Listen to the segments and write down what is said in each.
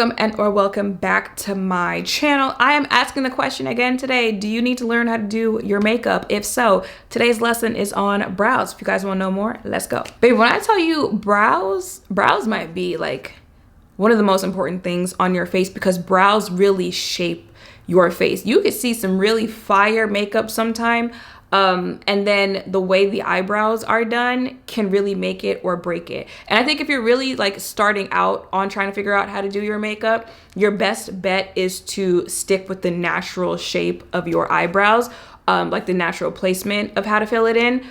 welcome or welcome back to my channel. I am asking the question again today, do you need to learn how to do your makeup? If so, today's lesson is on brows. If you guys want to know more, let's go. Babe, when I tell you brows might be like one of the most important things on your face because brows really shape your face. You could see some really fire makeup sometime, and then the way the eyebrows are done can really make it or break it. And I think if you're really like starting out on trying to figure out how to do your makeup, your best bet is to stick with the natural shape of your eyebrows, like the natural placement of how to fill it in.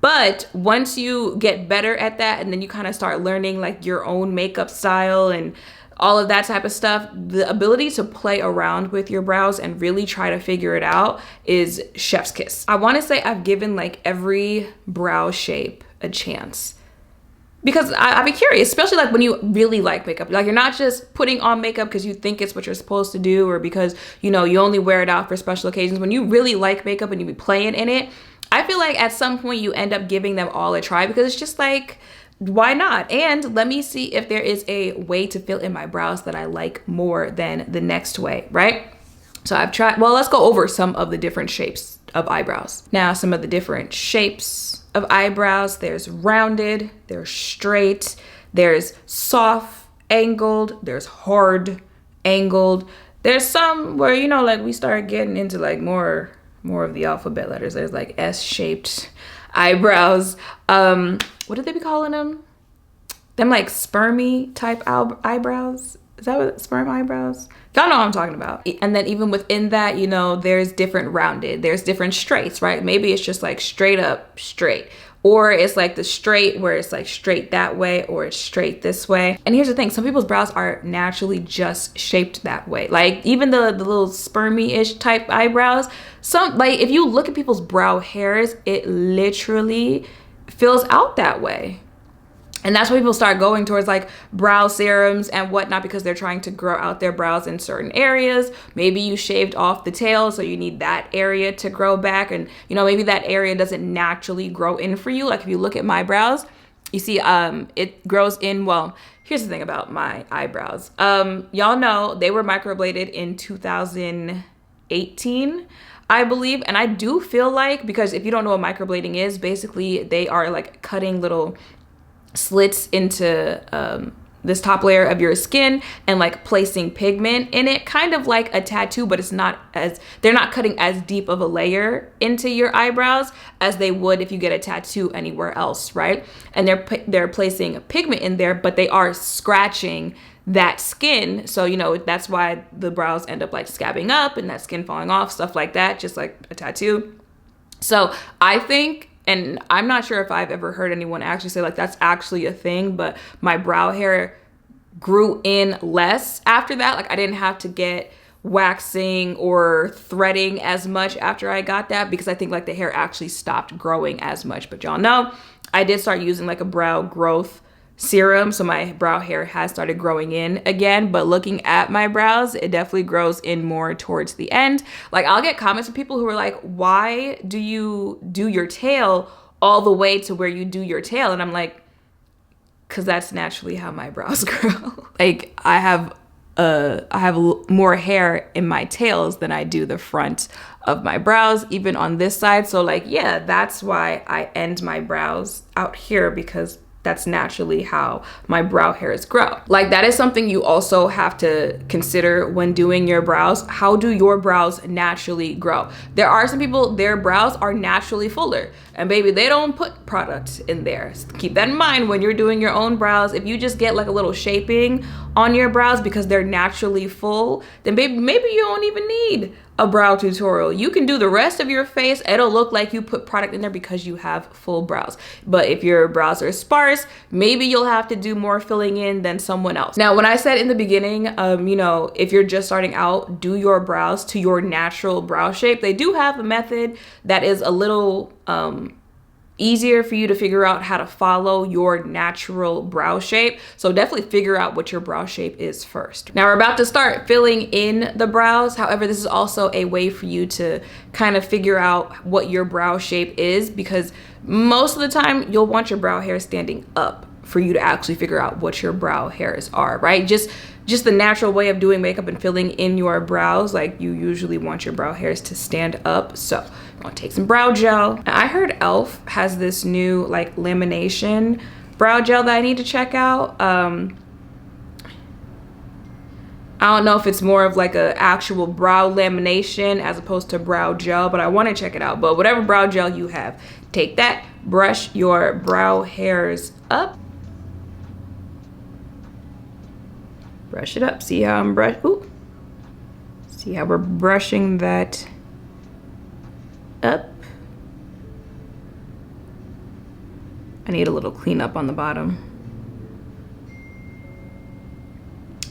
But once you get better at that and then you kind of start learning like your own makeup style and all of that type of stuff, the ability to play around with your brows and really try to figure it out is chef's kiss. I want to say I've given like every brow shape a chance because I'd be curious, especially like when you really like makeup. Like you're not just putting on makeup because you think it's what you're supposed to do or because, you know, you only wear it out for special occasions. When you really like makeup and you be playing in it, I feel like at some point you end up giving them all a try because it's just like, why not? And let me see if there is a way to fill in my brows that I like more than the next way, right? So I've tried, well, let's go over some of the different shapes of eyebrows. Now, some of the different shapes of eyebrows, there's rounded, there's straight, there's soft angled, there's hard angled. There's some where, you know, like we start getting into like more of the alphabet letters. There's like S-shaped eyebrows. What do they be calling them? Them like spermy type eyebrows? Is that what sperm eyebrows? Y'all know what I'm talking about. And then even within that, you know, there's different rounded, there's different straights, right? Maybe it's just like straight up straight, or it's like the straight where it's like straight that way, or it's straight this way. And here's the thing, some people's brows are naturally just shaped that way. Like even the little spermy-ish type eyebrows, some like if you look at people's brow hairs, it literally fills out that way. And that's why people start going towards like brow serums and whatnot because they're trying to grow out their brows in certain areas. Maybe you shaved off the tail, so you need that area to grow back. And, you know, maybe that area doesn't naturally grow in for you. Like if you look at my brows, you see it grows in. Well, here's the thing about my eyebrows. Y'all know they were microbladed in 2018. I believe, and I do feel like, because if you don't know what microblading is, basically they are like cutting little slits into this top layer of your skin and like placing pigment in it, kind of like a tattoo, but it's not as, they're not cutting as deep of a layer into your eyebrows as they would if you get a tattoo anywhere else, right? And they're placing pigment in there, but they are scratching that skin. So, you know, that's why the brows end up like scabbing up and that skin falling off, stuff like that, just like a tattoo. So I think, and I'm not sure if I've ever heard anyone actually say like that's actually a thing, but my brow hair grew in less after that. Like I didn't have to get waxing or threading as much after I got that because I think like the hair actually stopped growing as much. But y'all know I did start using like a brow growth serum, so my brow hair has started growing in again. But looking at my brows, it definitely grows in more towards the end. Like I'll get comments from people who are like, why do you do your tail all the way to where you do your tail? And I'm like, because that's naturally how my brows grow. Like I have more hair in my tails than I do the front of my brows, even on this side. So like, yeah, that's why I end my brows out here, because that's naturally how my brow hairs grow. Like that is something you also have to consider when doing your brows. How do your brows naturally grow? There are some people, their brows are naturally fuller, and baby, they don't put product in there. So keep that in mind when you're doing your own brows. If you just get like a little shaping on your brows because they're naturally full, then baby, maybe you don't even need a brow tutorial. You can do the rest of your face. It'll look like you put product in there because you have full brows. But if your brows are sparse, maybe you'll have to do more filling in than someone else. Now, when I said in the beginning, you know, if you're just starting out, do your brows to your natural brow shape. They do have a method that is a little easier for you to figure out how to follow your natural brow shape. So definitely figure out what your brow shape is first. Now we're about to start filling in the brows. However, this is also a way for you to kind of figure out what your brow shape is, because most of the time you'll want your brow hair standing up for you to actually figure out what your brow hairs are, right? Just just the natural way of doing makeup and filling in your brows. Like, you usually want your brow hairs to stand up. So I'm gonna take some brow gel. Now, I heard e.l.f. has this new like lamination brow gel that I need to check out. I don't know if it's more of like a actual brow lamination as opposed to brow gel, but I want to check it out. But whatever brow gel you have, take that, brush your brow hairs up. Brush it up. See how I'm see how we're brushing that up. I need a little cleanup on the bottom.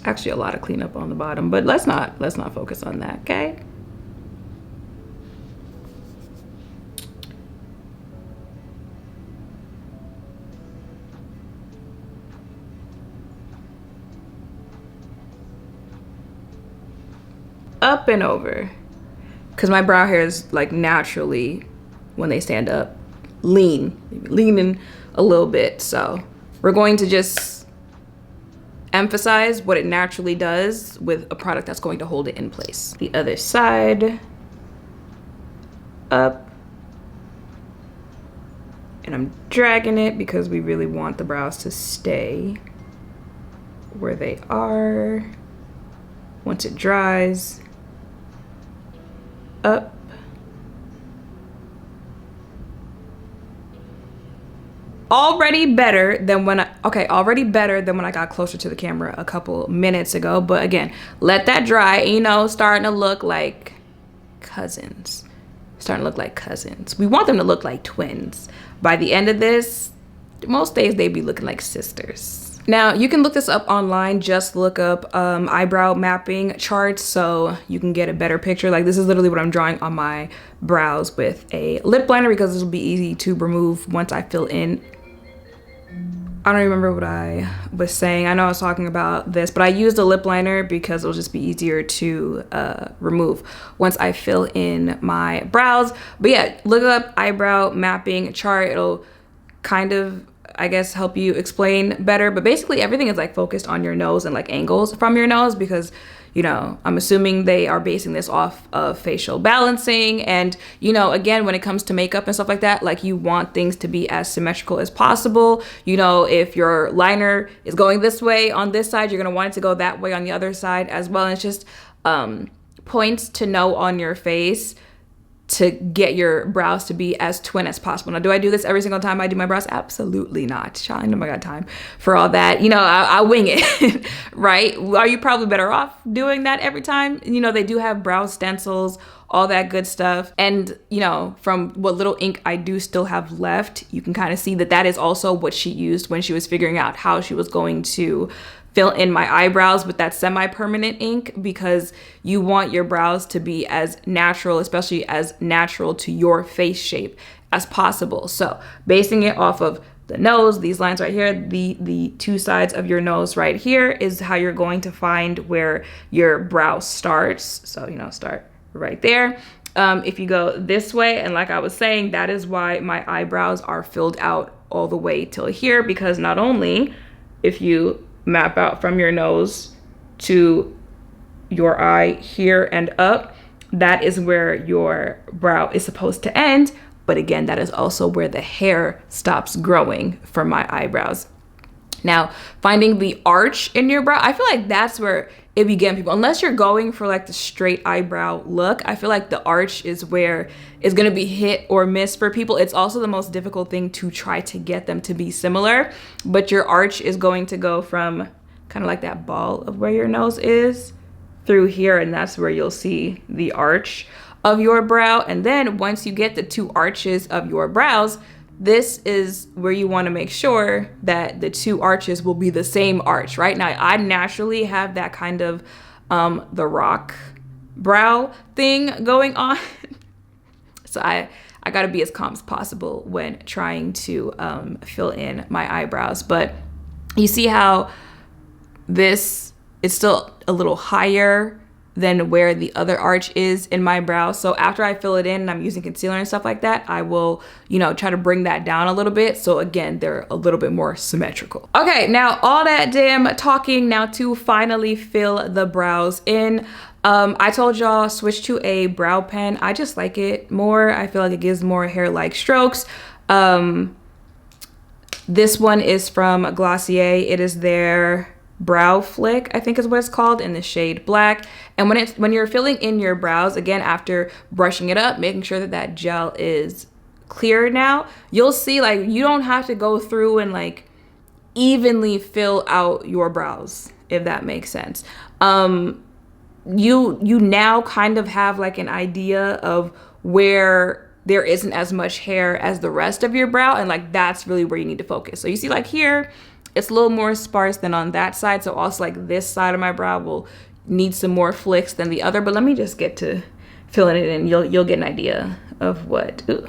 Actually, a lot of cleanup on the bottom, but let's not focus on that, okay? Up and over, because my brow hairs like naturally, when they stand up, leaning a little bit. So we're going to just emphasize what it naturally does with a product that's going to hold it in place. The other side, up, and I'm dragging it because we really want the brows to stay where they are. Once it dries, up. Already better than when I got closer to the camera a couple minutes ago. But again, let that dry. You know, starting to look like cousins. We want them to look like twins. By the end of this, most days they'd be looking like sisters. Now, you can look this up online. Just look up eyebrow mapping charts so you can get a better picture. Like, this is literally what I'm drawing on my brows with a lip liner, because this will be easy to remove once I fill in. I don't remember what I was saying. I know I was talking about this, but I used a lip liner because it'll just be easier to remove once I fill in my brows. But yeah, look up eyebrow mapping chart. It'll kind of, I guess, help you explain better. But basically everything is like focused on your nose and like angles from your nose, because, you know, I'm assuming they are basing this off of facial balancing. And, you know, again, when it comes to makeup and stuff like that, like, you want things to be as symmetrical as possible. You know, if your liner is going this way on this side, you're gonna want it to go that way on the other side as well. And it's just points to know on your face to get your brows to be as twin as possible. Now, do I do this every single time I do my brows? Absolutely not. Child, I know I got time for all that. You know, I wing it, right? Are you probably better off doing that every time? You know, they do have brow stencils, all that good stuff. And, you know, from what little ink I do still have left, you can kind of see that that is also what she used when she was figuring out how she was going to fill in my eyebrows with that semi-permanent ink, because you want your brows to be as natural, especially as natural to your face shape as possible. So basing it off of the nose, these lines right here, the two sides of your nose right here is how you're going to find where your brow starts. So, you know, start right there. If you go this way, and like I was saying, that is why my eyebrows are filled out all the way till here, because not only if you map out from your nose to your eye here and up, that is where your brow is supposed to end. But again, that is also where the hair stops growing for my eyebrows. Now, finding the arch in your brow, I feel like that's where it began, people. Unless you're going for like the straight eyebrow look, I feel like the arch is where it's gonna be hit or miss for people. It's also the most difficult thing to try to get them to be similar, but your arch is going to go from kind of like that ball of where your nose is through here, and that's where you'll see the arch of your brow. And then once you get the two arches of your brows, this is where you want to make sure that the two arches will be the same arch, right? Now, I naturally have that kind of the rock brow thing going on. So I got to be as calm as possible when trying to fill in my eyebrows. But you see how this is still a little higher than where the other arch is in my brow. So after I fill it in and I'm using concealer and stuff like that, I will, you know, try to bring that down a little bit. So again, they're a little bit more symmetrical. Okay, now all that damn talking, now to finally fill the brows in. I told y'all switch to a brow pen. I just like it more. I feel like it gives more hair-like strokes. This one is from Glossier. It is their Brow Flick, I think is what it's called, in the shade black. And when you're filling in your brows, again, after brushing it up, making sure that that gel is clear now, you'll see like you don't have to go through and like evenly fill out your brows, if that makes sense. You now kind of have like an idea of where there isn't as much hair as the rest of your brow, and like that's really where you need to focus. So you see like here, it's a little more sparse than on that side. So also like this side of my brow will need some more flicks than the other. But let me just get to filling it in. You'll get an idea of what. Ooh.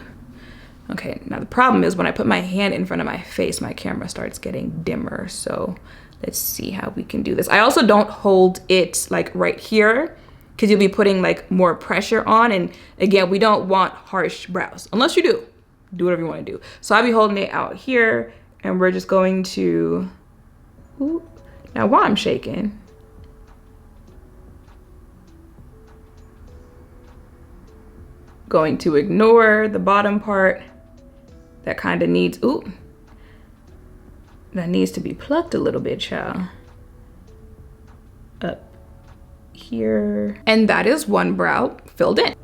Okay, now the problem is when I put my hand in front of my face, my camera starts getting dimmer. So let's see how we can do this. I also don't hold it like right here because you'll be putting like more pressure on. And again, we don't want harsh brows unless you do whatever you want to do. So I'll be holding it out here. And we're just going to, ooh, now while I'm shaking, going to ignore the bottom part that kind of needs, ooh, that needs to be plucked a little bit, child. Up here. And that is one brow filled in.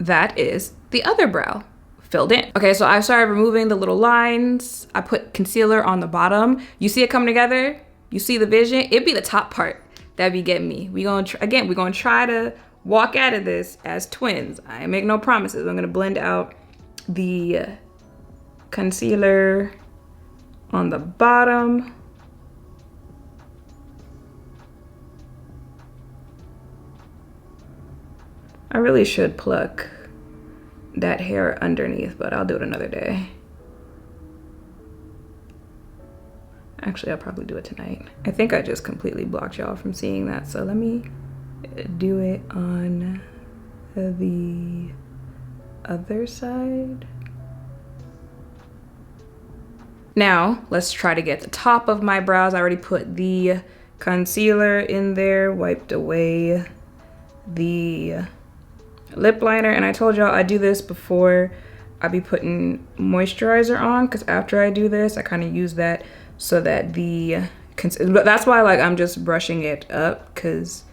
That is the other brow filled in. Okay, so I started removing the little lines. I put concealer on the bottom. You see it coming together? You see the vision? It'd be the top part that be getting me. We're gonna try to walk out of this as twins. I ain't make no promises. I'm gonna blend out the concealer on the bottom. I really should pluck that hair underneath, but I'll do it another day. Actually, I'll probably do it tonight. I think I just completely blocked y'all from seeing that, so let me do it on the other side. Now, let's try to get the top of my brows. I already put the concealer in there, wiped away the lip liner, and I told y'all I do this before I be putting moisturizer on, because after I do this I kind of use that so that but that's why like I'm just brushing it up, because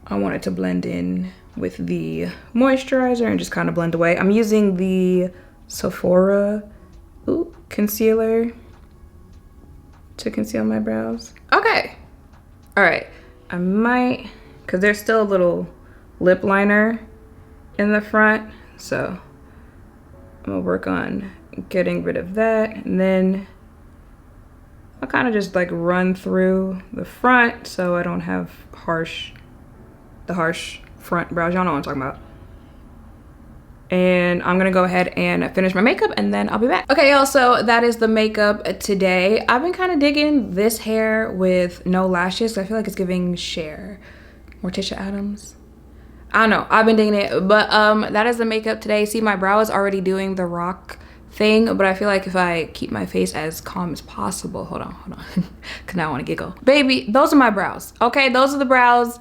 I want it to blend in with the moisturizer and just kind of blend away. I'm using the Sephora concealer to conceal my brows. Okay, all right, I might, because there's still a little lip liner in the front, so I'm gonna work on getting rid of that, and then I'll kind of just like run through the front so I don't have the harsh front brows. Y'all know what I'm talking about. And I'm gonna go ahead and finish my makeup and then I'll be back. Okay, y'all, so that is the makeup today. I've been kind of digging this hair with no lashes. I feel like it's giving Cher. Morticia Adams. I don't know, I've been digging it, but that is the makeup today. See, my brow is already doing the rock thing, but I feel like if I keep my face as calm as possible, hold on, because now I want to giggle. Baby, those are my brows, okay? Those are the brows,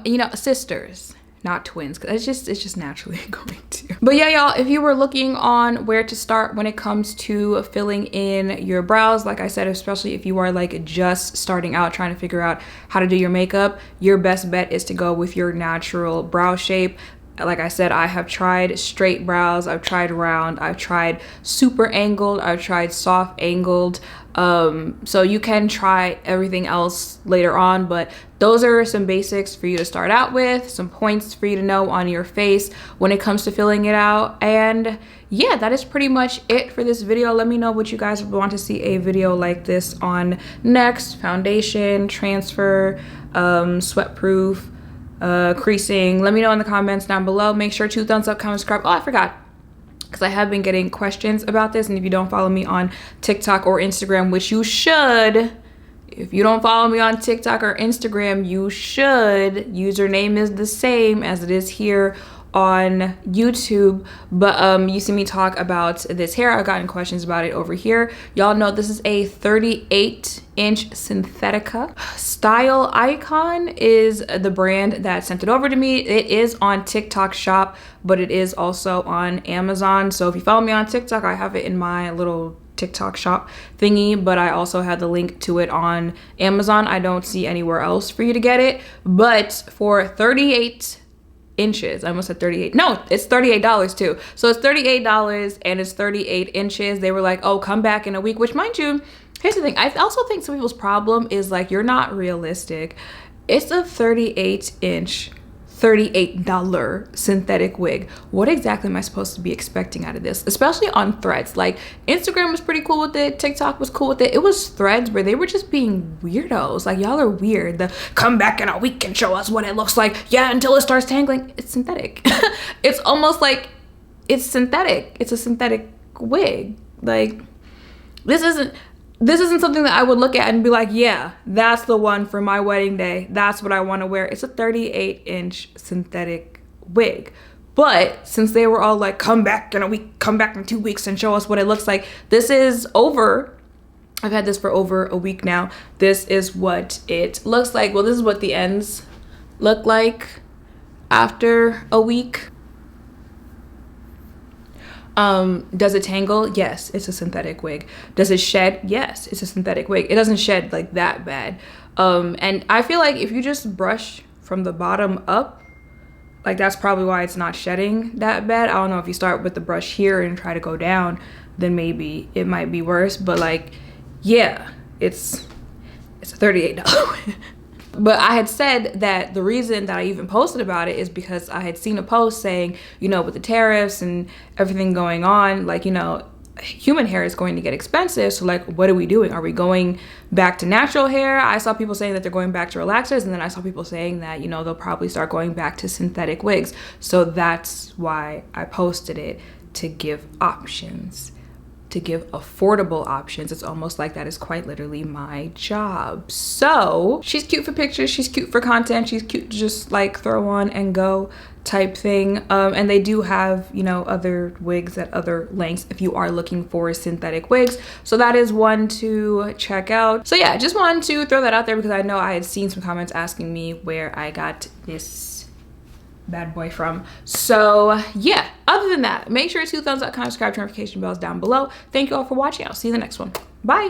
you know, sisters, not twins, because it's just naturally going to. But yeah, y'all, if you were looking on where to start when it comes to filling in your brows, like I said, especially if you are like just starting out trying to figure out how to do your makeup, your best bet is to go with your natural brow shape. Like I said, I have tried straight brows, I've tried round, I've tried super angled, I've tried soft angled. So you can try everything else later on, but those are some basics for you to start out with, some points for you to know on your face when it comes to filling it out. And yeah, that is pretty much it for this video. Let me know what you guys want to see a video like this on next. Foundation, transfer, sweat proof, creasing. Let me know in the comments down below. Make sure to thumbs up, comment, subscribe. Oh, I forgot. because I have been getting questions about this. And if you don't follow me on TikTok or Instagram, which you should, if you don't follow me on TikTok or Instagram, you should. Username is the same as it is here on YouTube. But you see me talk about this hair. I've gotten questions about it over here. Y'all know this is a 38-inch Synthetica. Style Icon is the brand that sent it over to me. It is on TikTok shop, but it is also on Amazon. So if you follow me on TikTok, I have it in my little TikTok shop thingy, but I also have the link to it on Amazon. I don't see anywhere else for you to get it, but for 38 inches, I almost said 38. No, it's $38 too. So it's $38 and it's 38 inches. They were like, oh, come back in a week, which mind you, here's the thing. I also think some people's problem is like, you're not realistic. It's a 38-inch, $38 synthetic wig. What exactly am I supposed to be expecting out of this? Especially on Threads. Like Instagram was pretty cool with it. TikTok was cool with it. It was Threads where they were just being weirdos. Like, y'all are weird. The come back in a week and show us what it looks like. Yeah, until it starts tangling. It's synthetic. It's almost like it's synthetic. It's a synthetic wig. Like, this isn't something that I would look at and be like, yeah, that's the one for my wedding day. That's what I want to wear. It's a 38-inch synthetic wig. But since they were all like, come back in a week, come back in 2 weeks and show us what it looks like. This is over. I've had this for over a week now. This is what it looks like. Well, this is what the ends look like after a week. Does it tangle? Yes, it's a synthetic wig. Does it shed? Yes, it's a synthetic wig. It doesn't shed like that bad. And I feel like if you just brush from the bottom up, like that's probably why it's not shedding that bad. I don't know, if you start with the brush here and try to go down, then maybe it might be worse. But like, yeah, it's a $38 wig. But I had said that the reason that I even posted about it is because I had seen a post saying, you know, with the tariffs and everything going on, like, you know, human hair is going to get expensive. So like, what are we doing? Are we going back to natural hair? I saw people saying that they're going back to relaxers. And then I saw people saying that, you know, they'll probably start going back to synthetic wigs. So that's why I posted it, to give options, to give affordable options. It's almost like that is quite literally my job. So she's cute for pictures, she's cute for content, she's cute to just like throw on and go type thing. And they do have, you know, other wigs at other lengths if you are looking for synthetic wigs. So that is one to check out. So yeah, just wanted to throw that out there because I know I had seen some comments asking me where I got this bad boy from. So yeah, other than that, make sure to thumbs up, comment, subscribe, notification bells down below. Thank you all for watching. I'll see you in the next one. Bye.